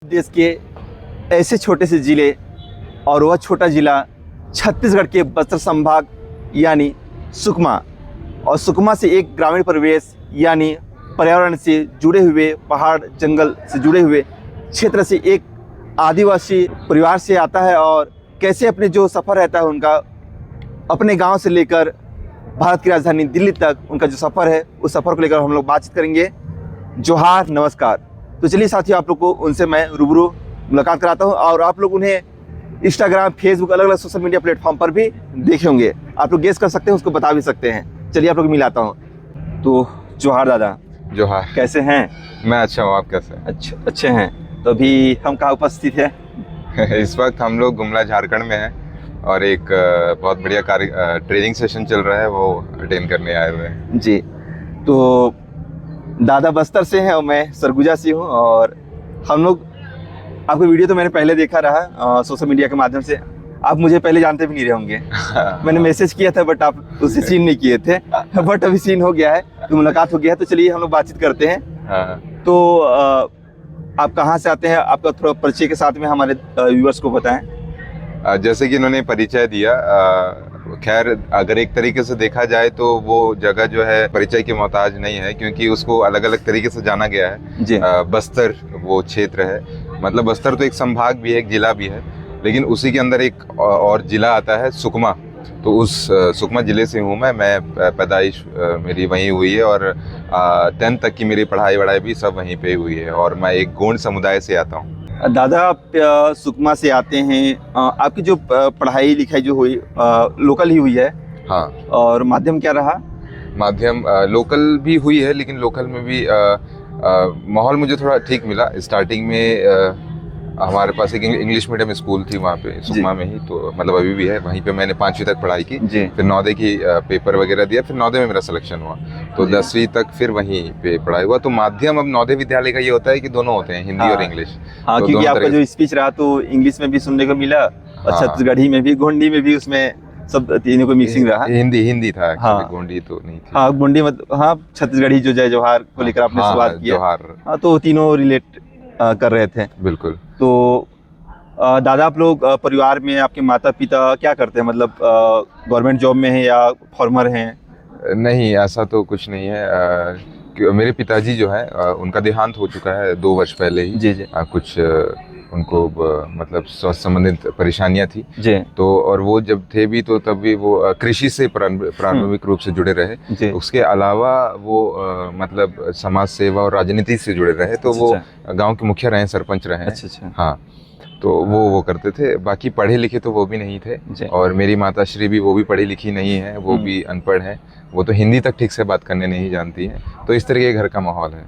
देश के ऐसे छोटे से ज़िले और वह छोटा ज़िला छत्तीसगढ़ के बस्तर संभाग यानी सुकमा, और सुकमा से एक ग्रामीण परिवेश यानी पर्यावरण से जुड़े हुए, पहाड़ जंगल से जुड़े हुए क्षेत्र से एक आदिवासी परिवार से आता है, और कैसे अपने जो सफ़र रहता है उनका अपने गांव से लेकर भारत की राजधानी दिल्ली तक उनका जो सफ़र है, उस सफ़र को लेकर हम लोग बातचीत करेंगे। जोहार, नमस्कार। तो चलिए साथियों, आप लोग को उनसे मैं रूबरू मुलाकात कराता हूं, और आप लोग उन्हें इंस्टाग्राम, फेसबुक, अलग अलग सोशल मीडिया प्लेटफॉर्म पर भी देखे होंगे। आप लोग गेस कर सकते हैं, उसको बता भी सकते हैं। चलिए आप लोग मिलाता हूँ। तो जोहार दादा। जोहार। कैसे हैं? मैं अच्छा हूँ, आप कैसे हैं? अच्छे हैं। तो अभी हम कहाँ उपस्थित हैं? इस वक्त हम लोग गुमला, झारखंड में हैं, और एक बहुत बढ़िया ट्रेनिंग सेशन चल रहा है, वो अटेंड करने आए हुए हैं जी। तो दादा बस्तर से हैं और मैं सरगुजा से हूँ, और हम लोग, आपको वीडियो तो मैंने पहले देखा रहा सोशल मीडिया के माध्यम से। आप मुझे पहले जानते भी नहीं रहे होंगे। मैंने मैसेज किया था, बट आप उससे सीन नहीं किए थे। बट अभी सीन हो गया है, तो मुलाकात हो गया है। तो चलिए हम लोग बातचीत करते हैं। तो आप कहाँ से आते हैं? आपका थोड़ा परिचय के साथ में हमारे व्यूअर्स को बताएं। जैसे कि इन्होंने परिचय दिया, खैर अगर एक तरीके से देखा जाए तो वो जगह जो है परिचय की मोहताज नहीं है, क्योंकि उसको अलग अलग तरीके से जाना गया है जी। बस्तर वो क्षेत्र है, मतलब बस्तर तो एक संभाग भी है, एक जिला भी है, लेकिन उसी के अंदर एक और जिला आता है सुकमा। तो उस सुकमा ज़िले से हूँ मैं पैदाइश मेरी वहीं हुई है, और 10th तक की मेरी पढ़ाई वढ़ाई भी सब वहीं पे हुई है, और मैं एक गोंड समुदाय से आता हूँ। दादा, आप सुकमा से आते हैं। आपकी जो पढ़ाई लिखाई जो हुई लोकल ही हुई है? हाँ। और माध्यम क्या रहा? माध्यम लोकल भी हुई है, लेकिन लोकल में भी माहौल मुझे थोड़ा ठीक मिला। स्टार्टिंग में हमारे पास एक इंग्लिश मीडियम स्कूल थी वहाँ पे सुकमा में ही, तो मतलब अभी भी है, वहीं पे मैंने 5वीं तक पढ़ाई की। फिर 9वीं की पेपर वगैरह दिया, फिर 9वीं में मेरा सिलेक्शन हुआ, तो 10वीं तक फिर वहीं पे पढ़ाई हुआ। तो माध्यम अब नवोदय विद्यालय का ये होता है कि दोनों होते हैं, हिंदी और इंग्लिश। हाँ, क्योंकि आपका जो स्पीच रहा तो इंग्लिश में भी सुनने को मिला, और छत्तीसगढ़ी में भी, गोंडी में भी, उसमें सब तीनों को मिक्सिंग रहा। हिंदी था, गोंडी तो नहीं थी। हाँ, गोंडी मतलब, हाँ, छत्तीसगढ़ी जो जय जोहार को लेकर आपने शुरुआत किया। हाँ, तो तीनों रिलेट कर रहे थे। बिल्कुल। तो दादा, आप लोग परिवार में आपके माता पिता क्या करते हैं? मतलब गवर्नमेंट जॉब में हैं या फॉर्मर हैं? नहीं, ऐसा तो कुछ नहीं है। मेरे पिताजी जो है उनका देहांत हो चुका है 2 वर्ष पहले ही। जी। कुछ उनको मतलब स्वास्थ्य संबंधित परेशानियां थी जी। तो, और वो जब थे भी तो तब भी वो कृषि से प्रारंभिक रूप से जुड़े रहे। उसके अलावा वो मतलब समाज सेवा और राजनीति से जुड़े रहे। तो वो गांव के मुखिया रहे, सरपंच रहे। अच्छा। हाँ, तो वो करते थे। बाकी पढ़े लिखे तो वो भी नहीं थे, और मेरी माता श्री भी, वो भी पढ़ी लिखी नहीं है, वो भी अनपढ़ है। वो तो हिंदी तक ठीक से बात करने नहीं जानती है। तो इस तरह के घर का माहौल है।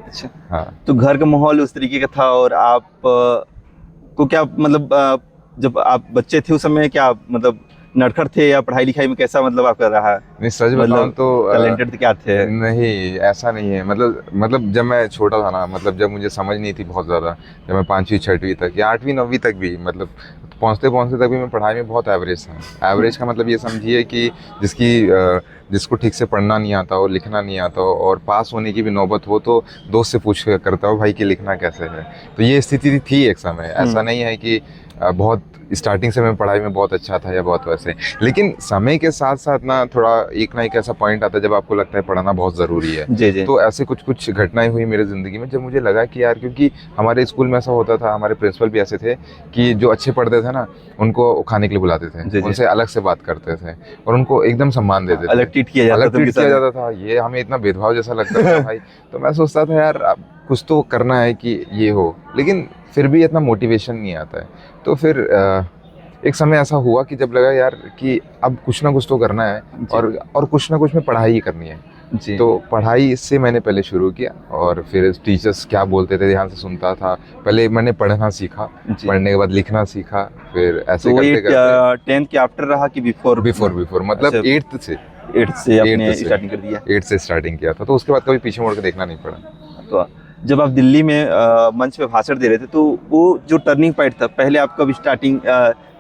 अच्छा। हाँ, तो घर का माहौल उस तरीके का था। और आप को क्या मतलब जब आप बच्चे थे उस समय क्या मतलब नटखट थे, या पढ़ाई लिखाई में कैसा मतलब आपका रहा? नहीं, सच बताऊं तो टैलेंटेड क्या थे? नहीं, ऐसा नहीं है। मतलब जब मैं छोटा था ना, मतलब जब मुझे समझ नहीं थी बहुत ज़्यादा, जब मैं 5वीं 6वीं तक या 8वीं 9वीं तक भी, मतलब पहुँचते तक भी मैं पढ़ाई में बहुत एवरेज था। एवरेज का मतलब ये समझिए कि जिसको ठीक से पढ़ना नहीं आता हो, लिखना नहीं आता हो, और पास होने की भी नौबत हो तो दोस्त से पूछ करता हो भाई कि लिखना कैसे है। तो ये स्थिति थी एक समय। ऐसा नहीं है कि बहुत स्टार्टिंग से मैं पढ़ाई में बहुत अच्छा था या बहुत वैसे, लेकिन समय के साथ साथ ना थोड़ा एक ऐसा पॉइंट आता है जब आपको लगता है पढ़ना बहुत ज़रूरी है। जी। तो ऐसे कुछ घटनाएं हुई मेरे ज़िंदगी में, जब मुझे लगा कि यार, क्योंकि हमारे स्कूल में ऐसा होता था, हमारे प्रिंसिपल भी ऐसे थे कि जो अच्छे पढ़ते थे ना, उनको खाने के लिए बुलाते थे, उनसे अलग से बात करते थे, और उनको एकदम सम्मान देते थे। अलग ट्रीट किया जाता था। ये हमें इतना भेदभाव जैसा लगता था भाई। तो मैं सोचता था यार, कुछ तो करना है कि ये हो, लेकिन फिर भी इतना मोटिवेशन नहीं आता है। तो फिर एक समय ऐसा हुआ कि जब लगा यार कि अब कुछ ना कुछ तो करना है, और कुछ ना कुछ में पढ़ाई ही करनी है जी। तो पढ़ाई इससे मैंने पहले शुरू किया, और फिर टीचर्स क्या बोलते थे ध्यान से सुनता था। पहले मैंने पढ़ना सीखा, पढ़ने के बाद लिखना सीखा, फिर ऐसे तो करते 10th के आफ्टर रहा कि बिफोर मतलब 8th से आपने स्टार्टिंग कर दिया? 8th से स्टार्टिंग किया था। तो उसके बाद कभी पीछे मुड़ के देखना नहीं पड़ा। तो जब आप दिल्ली में मंच पे भाषण दे रहे थे, तो वो जो टर्निंग पॉइंट था, पहले आप कब स्टार्टिंग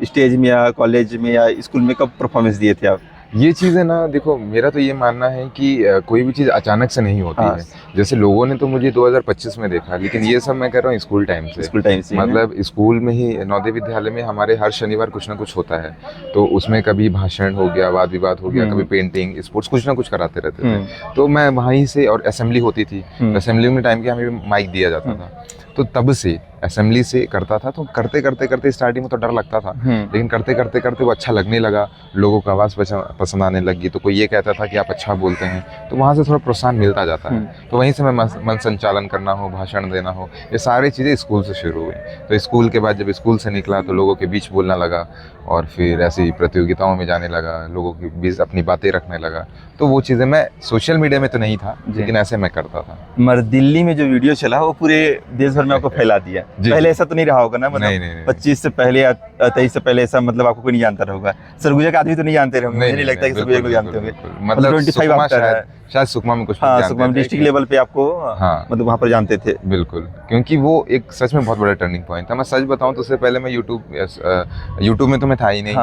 स्टेज में या कॉलेज में या स्कूल में कब परफॉर्मेंस दिए थे आप? ये चीज़ें ना, देखो मेरा तो ये मानना है कि कोई भी चीज़ अचानक से नहीं होती हाँ। है। जैसे लोगों ने तो मुझे 2025 में देखा, लेकिन ये सब मैं कर रहा हूँ स्कूल टाइम से। स्कूल टाइम से मतलब स्कूल में ही, नवोदय विद्यालय में हमारे हर शनिवार कुछ ना कुछ होता है। तो उसमें कभी भाषण हो गया, वाद विवाद हो गया, कभी पेंटिंग, स्पोर्ट्स, कुछ ना कुछ कराते रहते थे। तो मैं वहीं से, और असेंबली होती थी, असेंबली में टाइम के हमें माइक दिया जाता था। तो तब से असेंबली से करता था। तो करते करते करते स्टार्टिंग में तो डर लगता था, लेकिन करते करते करते वो अच्छा लगने लगा, लोगों को आवाज़ पसंद आने लगी। तो कोई ये कहता था कि आप अच्छा बोलते हैं, तो वहाँ से थोड़ा प्रोत्साहन मिलता जाता है। तो वहीं से मैं मन संचालन करना हो, भाषण देना हो, ये सारी चीज़ें स्कूल से शुरू हुई। तो स्कूल के बाद जब स्कूल से निकला तो लोगों के बीच बोलना लगा, और फिर ऐसी प्रतियोगिताओं में जाने लगा, लोगों के बीच अपनी बातें रखने लगा। तो वो चीज़ें मैं सोशल मीडिया में तो नहीं था, लेकिन ऐसे मैं करता था। मगर दिल्ली में जो वीडियो चला वो पूरे देश भर में आपको फैला दिया। पहले ऐसा तो नहीं रहा होगा ना, मतलब नहीं। 25 से पहले या 23 से पहले ऐसा, मतलब आपको कोई नहीं जानता होगा। सरगुजा का आदमी तो नहीं जानते होंगे, मुझे नहीं लगता कि सरगुजा को जानते होंगे। मतलब 25 आफ्टर है शायद सुकमा में कुछ हाँ, सुकमा में डिस्ट्रिक्ट लेवल पे आपको हाँ, मतलब वहाँ पर जानते थे। बिल्कुल, क्योंकि वो एक सच में बहुत बड़ा टर्निंग पॉइंट था। मैं सच बताऊं तो उससे पहले मैं यूट्यूब में तो मैं था ही नहीं,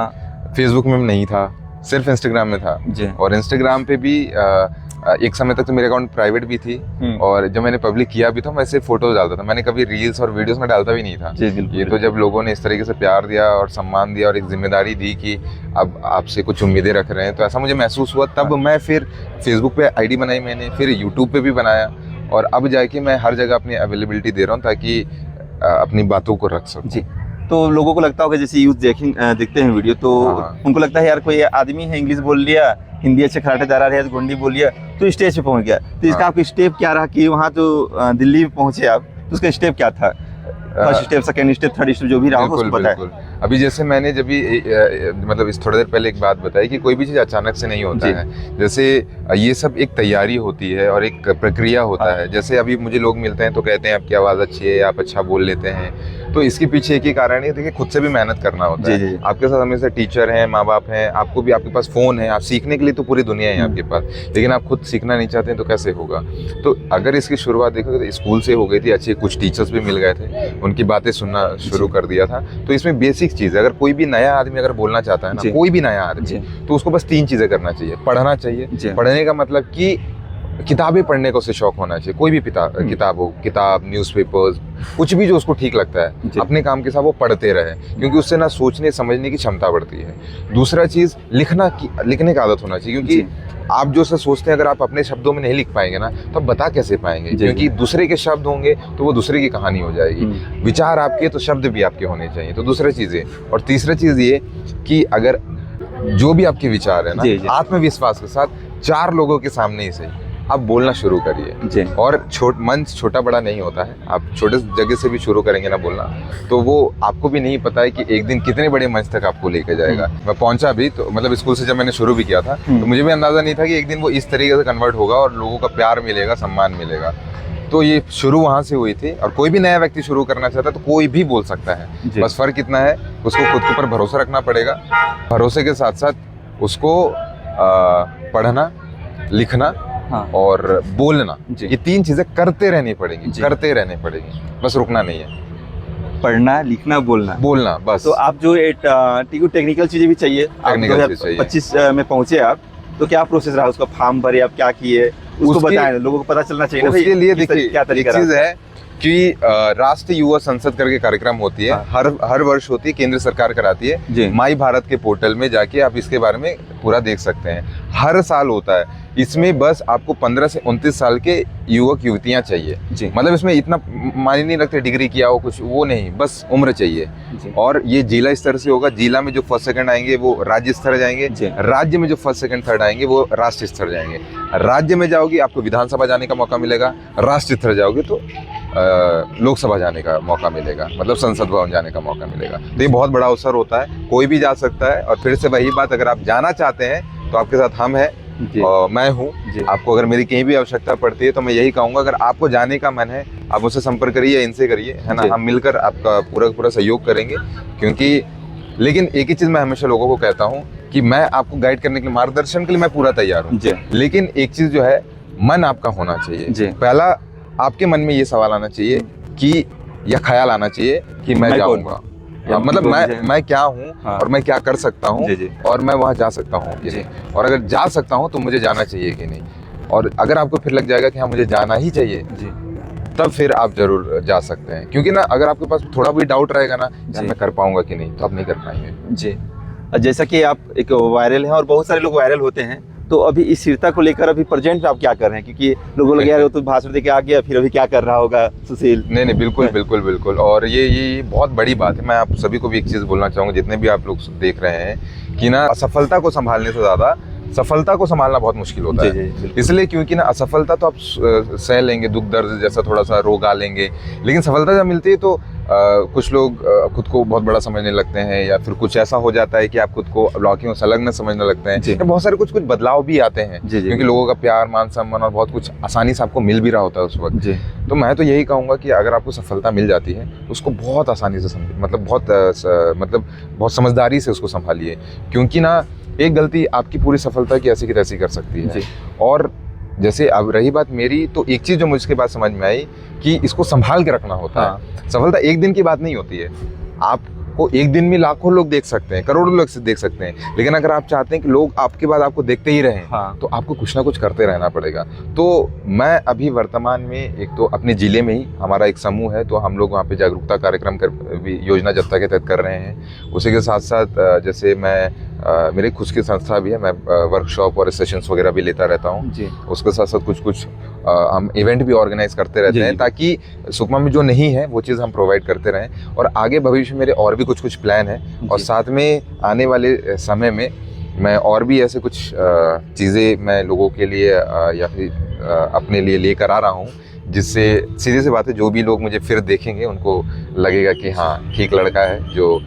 फेसबुक में नहीं था, सिर्फ इंस्टाग्राम में था। और इंस्टाग्राम पे भी एक समय तक तो मेरे अकाउंट प्राइवेट भी थी, और जब मैंने पब्लिक किया भी था मैं सिर्फ फोटोज डालता था। मैंने कभी रील्स और वीडियोस में डालता भी नहीं था। ये तो जब लोगों ने इस तरीके से प्यार दिया और सम्मान दिया और एक जिम्मेदारी दी कि अब आपसे कुछ उम्मीदें रख रहे हैं, तो ऐसा मुझे महसूस हुआ। तब मैं फिर फेसबुक पे आईडी बनाई मैंने, फिर यूट्यूब पे भी बनाया, और अब जाके मैं हर जगह अपनी अवेलेबिलिटी दे रहा हूँ ताकि अपनी बातों को रख सकूँ। जी, तो लोगों को लगता होगा जैसे यूथ देखते हैं वीडियो, तो उनको लगता है यार कोई आदमी है, इंग्लिश बोल लिया, हिंदी अच्छे कराटे दारा रहे, गोंडी बोल लिया तो स्टेज पे पहुंच गया। तो इसका आपका स्टेप क्या रहा कि वहाँ तो दिल्ली में पहुंचे आप, तो उसका स्टेप क्या था? First step, second step, third step, जो भी रहा उसको बताएं। अभी जैसे मैंने जब भी मतलब इस थोड़ी देर पहले एक बात बताई कि कोई भी चीज़ अचानक से नहीं होता है। जैसे ये सब एक तैयारी होती है और एक प्रक्रिया होता है। जैसे अभी मुझे लोग मिलते हैं तो कहते हैं आपकी आवाज़ अच्छी है, आप अच्छा बोल लेते हैं, तो इसके पीछे एक ही कारण है, देखिए खुद से भी मेहनत करना होता है। आपके साथ हमेशा टीचर हैं, माँ बाप हैं, आपको भी, आपके पास फ़ोन है, आप सीखने के लिए तो पूरी दुनिया है आपके पास, लेकिन आप खुद सीखना नहीं चाहते हैं तो कैसे होगा? तो अगर इसकी शुरुआत देखो तो स्कूल से हो गई थी, अच्छे कुछ टीचर्स भी मिल गए थे, उनकी बातें सुनना शुरू कर दिया था। तो इसमें बेसिक चीज़ है, अगर कोई भी नया आदमी अगर बोलना चाहता है ना, कोई भी नया आदमी, तो उसको बस 3 चीज़ें करना चाहिए। पढ़ना चाहिए, पढ़ने का मतलब कि किताबें पढ़ने का उसे शौक होना चाहिए, कोई भी किताब हो, किताब, न्यूज़पेपर्स, कुछ भी जो उसको ठीक लगता है, अपने काम के साथ वो पढ़ते रहे, क्योंकि उससे ना सोचने समझने की क्षमता बढ़ती है। दूसरा चीज़, लिखने की आदत होना चाहिए, क्योंकि आप जो सोचते हैं अगर आप अपने शब्दों में नहीं लिख पाएंगे ना, तो आप बता कैसे पाएंगे? क्योंकि दूसरे के शब्द होंगे तो वो दूसरे की कहानी हो जाएगी। विचार आपके तो शब्द भी आपके होने चाहिए। तो दूसरा चीज़ है। और तीसरा चीज़ ये कि अगर जो भी आपके विचार है ना, आत्मविश्वास के साथ 4 लोगों के सामने ही सही आप बोलना शुरू करिए। और मंच छोटा बड़ा नहीं होता है, आप छोटे जगह से भी शुरू करेंगे ना बोलना, तो वो आपको भी नहीं पता है कि एक दिन कितने बड़े मंच तक आपको लेकर जाएगा। मैं पहुंचा भी तो मतलब स्कूल से जब मैंने शुरू भी किया था तो मुझे भी अंदाजा नहीं था कि एक दिन वो इस तरीके से कन्वर्ट होगा और लोगों का प्यार मिलेगा, सम्मान मिलेगा। तो ये शुरू वहाँ से हुई थी। और कोई भी नया व्यक्ति शुरू करना चाहता है तो कोई भी बोल सकता है, बस फ़र्क इतना है उसको खुद के ऊपर भरोसा रखना पड़ेगा। भरोसे के साथ साथ उसको पढ़ना, लिखना और बोलना, ये 3 चीजें करते रहनी पड़ेगी, बस रुकना नहीं है। पढ़ना, लिखना, बोलना बस। तो आप जो टेक्निकल चीजें भी चाहिए, 2025 में पहुंचे आप, तो क्या प्रोसेस रहा उसका? फॉर्म भरे, आप क्या किए उसको बताएं, लोगों को पता चलना चाहिए। उसके लिए देखिए क्या चीज है कि राष्ट्रीय युवा संसद करके कार्यक्रम होती है, हर वर्ष होती है, केंद्र सरकार कराती है। माई भारत के पोर्टल में जाके आप इसके बारे में पूरा देख सकते हैं। हर साल होता है। इसमें बस आपको 15 से 29 साल के युवक युवतियां चाहिए। मतलब इसमें इतना मायने नहीं रखते डिग्री किया हो कुछ, वो नहीं, बस उम्र चाहिए। और ये जिला स्तर से होगा। जिला में जो फर्स्ट सेकंड आएंगे वो राज्य स्तर जाएंगे, राज्य में जो फर्स्ट सेकंड थर्ड आएंगे वो राष्ट्रीय स्तर जाएंगे। राज्य में जाओगी आपको विधानसभा जाने का मौका मिलेगा, राष्ट्रीय स्तर जाओगे तो लोकसभा जाने का मौका मिलेगा, मतलब संसद भवन जाने का मौका मिलेगा। तो ये बहुत बड़ा अवसर होता है, कोई भी जा सकता है। और फिर से वही बात, अगर आप जाना चाहते हैं तो आपके साथ हम हैं और मैं हूँ। आपको अगर मेरी कहीं भी आवश्यकता पड़ती है तो मैं यही कहूँगा, अगर आपको जाने का मन है आप मुझसे संपर्क करिए, इनसे करिए, है ना। हम मिलकर आपका पूरा सहयोग करेंगे। क्योंकि लेकिन एक ही चीज़ मैं हमेशा लोगों को कहता हूँ कि मैं आपको गाइड करने के लिए, मार्गदर्शन के लिए मैं पूरा तैयार हूँ, लेकिन एक चीज़ जो है, मन आपका होना चाहिए। पहला आपके मन में ये सवाल आना चाहिए कि, या ख्याल आना चाहिए कि मैं जाऊँगा, या मतलब मुझे- मैं क्या हूँ हाँ। और मैं क्या कर सकता हूँ जी जी और मैं वहाँ जा सकता हूँ कि जी। नहीं, और अगर जा सकता हूँ तो मुझे जाना चाहिए कि नहीं। और अगर आपको फिर लग जाएगा कि हाँ मुझे जाना ही चाहिए, जी तब फिर आप जरूर जा सकते हैं। क्योंकि ना अगर आपके पास थोड़ा भी डाउट रहेगा ना यार जी। मैं कर पाऊंगा कि नहीं, तो आप नहीं कर पाएंगे। जी। जैसा कि आप एक वायरल हैं और बहुत सारे लोग वायरल होते हैं, तो अभी इस स्थिरता को लेकर अभी प्रेजेंट में आप क्या कर रहे हैं? क्योंकि लोगों लगे यार वो तो भाषण दे के आ गया, फिर अभी क्या कर रहा होगा सुशील? नहीं नहीं, बिल्कुल बिल्कुल बिल्कुल। और ये बहुत बड़ी बात है। मैं आप सभी को भी एक चीज़ बोलना चाहूँगा, जितने भी आप लोग देख रहे हैं, कि ना असफलता को संभालने से ज़्यादा सफलता को संभालना बहुत मुश्किल होता जी है। जी बिल्कुल। इसलिए क्योंकि ना असफलता तो आप सह लेंगे, दुख दर्द जैसा थोड़ा सा रोग आ लेंगे, लेकिन सफलता जब मिलती है तो कुछ लोग खुद को बहुत बड़ा समझने लगते हैं, या फिर कुछ ऐसा हो जाता है कि आप खुद को लौकियों संलग्न समझने लगते हैं, जी। या बहुत सारे कुछ बदलाव भी आते हैं, जी जी क्योंकि लोगों का प्यार, मान सम्मान और बहुत कुछ आसानी से आपको मिल भी रहा होता है उस वक्त। जी तो मैं तो यही कहूँगा कि अगर आपको सफलता मिल जाती है तो उसको बहुत आसानी से समझिए, मतलब बहुत समझदारी से उसको संभालिए, क्योंकि ना एक गलती आपकी पूरी सफलता की ऐसी की तैसी कर सकती है। जी। और जैसे अब रही बात मेरी, तो एक चीज़ जो मुझके बाद समझ में आई कि इसको संभाल के रखना होता हाँ। है। सफलता एक दिन की बात नहीं होती है। आपको एक दिन में लाखों लोग देख सकते हैं, करोड़ों लोग से देख सकते हैं, लेकिन अगर आप चाहते हैं कि लोग आपके बाद आपको देखते ही रहें, हाँ। तो आपको कुछ ना कुछ करते रहना पड़ेगा। तो मैं अभी वर्तमान में एक तो अपने ज़िले में ही हमारा एक समूह है, तो हम लोग वहाँ पे जागरूकता कार्यक्रम भी योजना जत्था के तहत कर रहे हैं। उसी के साथ साथ जैसे मैं मेरी खुद की संस्था भी है, मैं वर्कशॉप और सेशंस वगैरह भी लेता रहता हूँ। जी उसके साथ साथ कुछ हम इवेंट भी ऑर्गेनाइज करते रहते जी, हैं, जी। ताकि सुकमा में जो नहीं है वो चीज़ हम प्रोवाइड करते रहें। और आगे भविष्य में मेरे और भी कुछ प्लान है, और जी। साथ में आने वाले समय में मैं और भी ऐसे कुछ चीज़ें मैं लोगों के लिए या फिर अपने लिए लेकर आ रहा हूँ, जिससे सीधी सी बात है, जो भी लोग मुझे फिर देखेंगे उनको लगेगा कि हाँ ठीक लड़का है, जो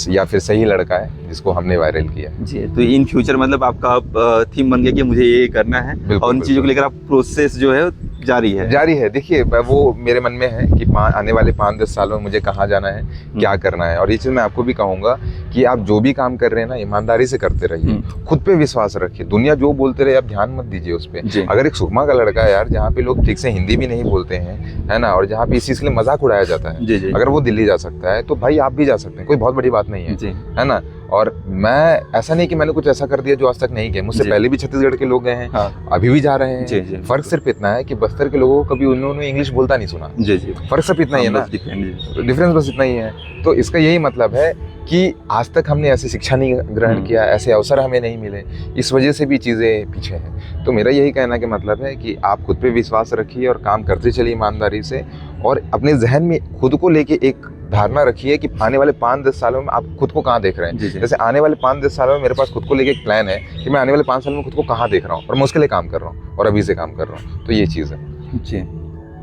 या फिर सही लड़का है जिसको हमने वायरल किया। जी। तो इन फ्यूचर मतलब आपका थीम बन गया कि मुझे ये करना है, और उन चीज़ों को लेकर आप प्रोसेस जो है जारी है। देखिए वो मेरे मन में है कि आने वाले 5-10 सालों में मुझे कहाँ जाना है, क्या करना है। और ये चीज़ मैं आपको भी कहूँगा कि आप जो भी काम कर रहे हैं ना, ईमानदारी से करते रहिए, खुद पे विश्वास रखिए। दुनिया जो बोलते रहे आप ध्यान मत दीजिए उस पर। अगर एक सुकमा का लड़का है यार, जहाँ पे लोग ठीक से हिंदी भी नहीं बोलते हैं, है ना, और जहाँ पे इस चीज़ के लिए मजाक उड़ाया जाता है, जी जी। अगर वो दिल्ली जा सकता है तो भाई आप भी जा सकते हैं, कोई बहुत बड़ी बात नहीं है, है ना। और मैं ऐसा नहीं कि मैंने कुछ ऐसा कर दिया जो आज तक नहीं किया, मुझसे पहले भी छत्तीसगढ़ के लोग गए हैं, हाँ। अभी भी जा रहे हैं। जी, जी। फर्क सिर्फ इतना है कि बस्तर के लोगों को कभी उन्होंने इंग्लिश बोलता नहीं सुना। जी जी। फर्क सिर्फ इतना ही है ना, डिफरेंस बस इतना ही है। तो इसका यही मतलब है कि आज तक हमने ऐसी शिक्षा नहीं ग्रहण किया, ऐसे अवसर हमें नहीं मिले, इस वजह से भी चीज़ें पीछे हैं। तो मेरा यही कहना कि मतलब है कि आप खुद पे विश्वास रखिए और काम करते चलिए ईमानदारी से, और अपने जहन में खुद को लेके एक धारणा रखिए कि आने वाले 5-10 सालों में आप खुद को कहाँ देख रहे हैं। जैसे आने वाले 5-10 सालों में मेरे पास खुद को लेके एक प्लान है कि मैं आने वाले 5 साल में खुद को कहाँ देख रहा हूँ, और मैं उसके लिए काम कर रहा हूँ, और अभी से काम कर रहा हूँ। तो ये चीज़ है जी।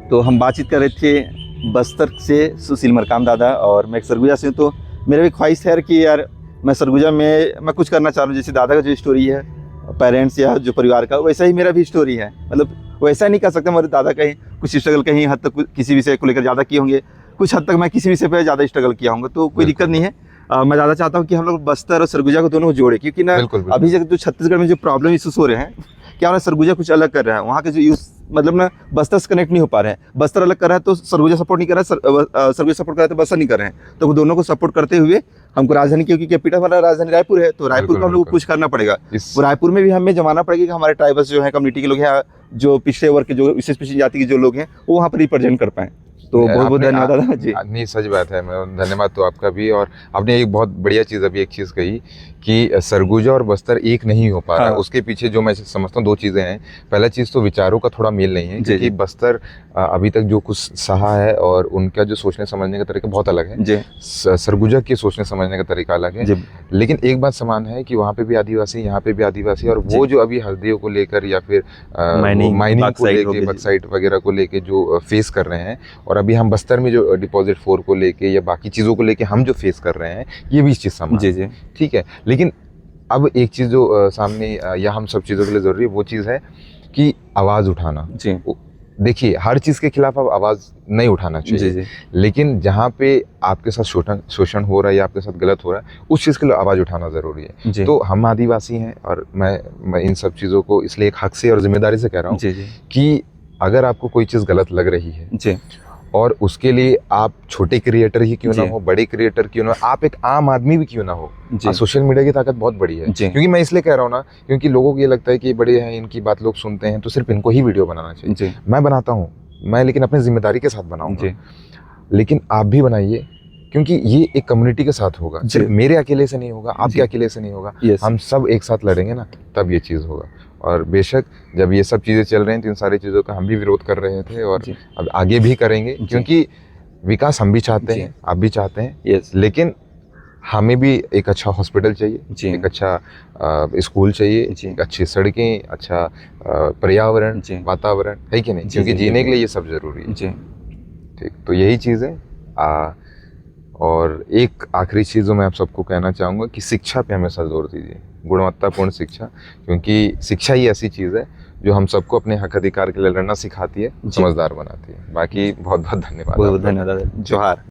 तो हम बातचीत कर रहे थे बस्तर से सुशील मरकाम दादा, और मैं एक सरगुजा से हूँ। तो मेरा भी ख्वाहिश है कि यार मैं सरगुजा में मैं कुछ करना चाह रहा हूँ। जैसे दादा का जो स्टोरी है पेरेंट्स या जो परिवार का, वैसा ही मेरा भी स्टोरी है। मतलब वैसा नहीं कह सकते मेरे दादा कहीं कुछ स्ट्रगल कहीं हद तक किसी विषय को लेकर ज़्यादा किए होंगे, कुछ हद तक मैं किसी विषय पर ज़्यादा स्ट्रगल किया होंगे, तो कोई दिक्कत नहीं है। मैं ज़्यादा चाहता हूँ कि हम लोग बस्तर और सरगुजा को दोनों को जोड़े, क्योंकि ना अभी जो छत्तीसगढ़ में जो प्रॉब्लम इशूज़ हो रहे हैं, क्या ना सरगुजा कुछ अलग कर रहा है, वहाँ के जो यूथ मतलब ना बस्तर से कनेक्ट नहीं हो पा रहे हैं। बस्तर अलग कर रहा है तो सरगुजा सपोर्ट नहीं कर रहा है, सरगुजा सपोर्ट कर रहा है तो बस्तर नहीं कर रहे हैं। तो वो दोनों को सपोर्ट करते हुए हमको राजधानी, क्योंकि कैपिटल हमारा राजधानी रायपुर है, तो रायपुर को हम लोग को कुछ करना पड़ेगा। वो रायपुर में भी हमें जमाना पड़ेगा कि हमारे ट्राइबल्स जो है, कम्युनिटी के लोग हैं, जो पिछड़े वर्ग के, जो विशेष पिछड़ी जाति के जो लोग हैं, वो वहाँ पर रिप्रेजेंट कर पाएँ। तो बहुत बहुत धन्यवाद दादा जी। नहीं, सच बात है, मैं धन्यवाद तो आपका भी। और आपने एक बहुत बढ़िया चीज़ अभी एक चीज़ कही कि सरगुजा और बस्तर एक नहीं हो पा रहा है। उसके पीछे जो मैं समझता हूँ 2 चीज़ें हैं। पहला चीज़ तो विचारों का थोड़ा मेल नहीं है, क्योंकि बस्तर अभी तक जो कुछ सहा है और उनका जो सोचने समझने का तरीका बहुत अलग है, सरगुजा के सोचने समझने का तरीका अलग है। लेकिन एक बात समान है कि वहाँ पे भी आदिवासी, यहाँ पे भी आदिवासी, और वो जो अभी हल्दियों को लेकर या फिर माइनिंग को लेकर, बक्साइट वगैरह को लेकर जो फेस कर रहे हैं, और अभी हम बस्तर में जो डिपॉजिट 4 को लेके या बाकी चीज़ों को लेके हम जो फेस कर रहे हैं, ये भी इस चीज़ समान है। ठीक है, लेकिन अब एक चीज़ जो सामने या हम सब चीज़ों के लिए ज़रूरी है, वो चीज़ है कि आवाज़ उठाना। देखिए, हर चीज़ के खिलाफ अब आवाज़ नहीं उठाना चाहिए, लेकिन जहाँ पे आपके साथ शोषण हो रहा है या आपके साथ गलत हो रहा है, उस चीज़ के लिए आवाज़ उठाना ज़रूरी है। तो हम आदिवासी हैं, और मैं इन सब चीज़ों को इसलिए एक हक से और जिम्मेदारी से कह रहा हूँ कि अगर आपको कोई चीज़ गलत लग रही है और उसके लिए आप छोटे क्रिएटर ही क्यों ना जी। हो, बड़े क्रिएटर क्यों ना हो, आप एक आम आदमी भी क्यों ना हो, जी। सोशल मीडिया की ताकत बहुत बड़ी है। जी। क्योंकि मैं इसलिए कह रहा हूँ ना, क्योंकि लोगों को ये लगता है कि ये बड़े हैं, इनकी बात लोग सुनते हैं, तो सिर्फ इनको ही वीडियो बनाना चाहिए। जी। मैं बनाता हूँ, मैं लेकिन अपनी जिम्मेदारी के साथ बनाऊंगा। जी। लेकिन आप भी बनाइए, क्योंकि ये एक कम्युनिटी के साथ होगा, जी। सिर्फ मेरे अकेले से नहीं होगा, जी। आपके अकेले से नहीं होगा। Yes. हम सब एक साथ लड़ेंगे ना, तब ये चीज़ होगा। और बेशक जब ये सब चीज़ें चल रही हैं तो इन सारी चीज़ों का हम भी विरोध कर रहे थे, और जी। अब आगे भी करेंगे, क्योंकि विकास हम भी चाहते जी। हैं, आप भी चाहते हैं। Yes. लेकिन हमें भी एक अच्छा हॉस्पिटल चाहिए, जी। एक अच्छा स्कूल चाहिए, जी। एक अच्छी सड़कें, अच्छा पर्यावरण, जी। वातावरण, है कि नहीं? जी, क्योंकि जी, जीने के बिल्कुल। लिए ये सब जरूरी है। जी। ठीक, तो यही चीज़ है। और एक आखिरी चीज़ जो मैं आप सबको कहना चाहूँगा कि शिक्षा पे हमेशा जोर दीजिए, गुणवत्तापूर्ण शिक्षा, क्योंकि शिक्षा ही ऐसी चीज़ है जो हम सबको अपने हक अधिकार के लिए लड़ना सिखाती है, समझदार बनाती है। बाकी बहुत बहुत धन्यवाद। बहुत बहुत धन्यवाद। जोहार।